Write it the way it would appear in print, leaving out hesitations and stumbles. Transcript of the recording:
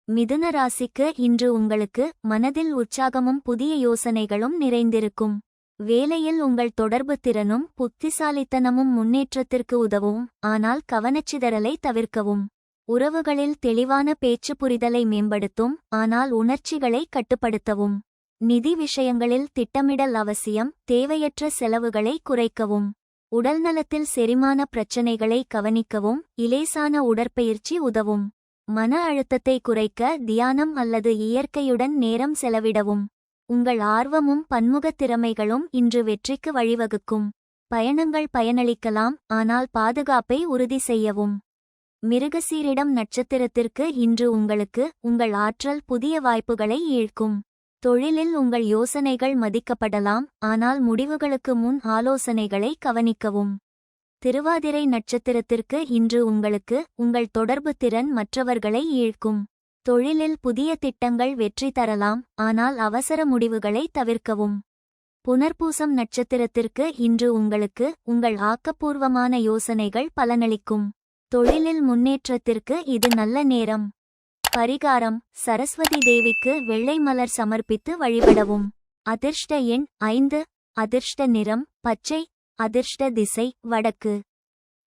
மிதுன ராசிக்கு இன்று உங்களுக்கு மனதில் உற்சாகமும் புதிய யோசனைகளும் நிறைந்திருக்கும். வேலையில் உங்கள் தொடர்பு திறனும் புத்திசாலித்தனமும் முன்னேற்றத்திற்கு உதவும். ஆனால் கவனச்சிதறலை தவிர்க்கவும். உறவுகளில் தெளிவான பேச்சு புரிதலை மேம்படுத்தும். ஆனால் உணர்ச்சிகளை கட்டுப்படுத்தவும். நிதி விஷயங்களில் திட்டமிடல் அவசியம். தேவையற்ற செலவுகளை குறைக்கவும். உடல்நலத்தில் செரிமான பிரச்சனைகளை கவனிக்கவும். இலேசான உடற்பயிற்சி உதவும். மன அழுத்தத்தை குறைக்க தியானம் அல்லது இயற்கையுடன் நேரம் செலவிடவும். உங்கள் ஆர்வமும் பன்முகத் திறமைகளும் இன்று வெற்றிக்கு வழிவகுக்கும். பயணங்கள் பயனளிக்கலாம், ஆனால் பாதுகாப்பை உறுதி செய்யவும். மிருகசீரிடம் நட்சத்திரத்திற்கு இன்று உங்களுக்கு உங்கள் ஆற்றல் புதிய வாய்ப்புகளை ஈர்க்கும். தொழிலில் உங்கள் யோசனைகள் மதிக்கப்படலாம், ஆனால் முடிவுகளுக்கு முன் ஆலோசனைகளை கவனிக்கவும். திருவாதிரை நட்சத்திரத்திற்கு இன்று உங்களுக்கு உங்கள் தொடர்பு திறன் மற்றவர்களை ஈர்க்கும். தொழிலில் புதிய திட்டங்கள் வெற்றி தரலாம், ஆனால் அவசர முடிவுகளை தவிர்க்கவும். புனர்பூசம் நட்சத்திரத்திற்கு இன்று உங்களுக்கு உங்கள் ஆக்கப்பூர்வமான யோசனைகள் பலனளிக்கும். தொழிலில் முன்னேற்றத்திற்கு இது நல்ல நேரம். பரிகாரம்: சரஸ்வதி தேவிக்கு வெள்ளை மலர் சமர்ப்பித்து வழிபடவும். அதிர்ஷ்ட எண் 5. அதிர்ஷ்ட நிறம் பச்சை. அதிர்ஷ்ட திசை வடக்கு.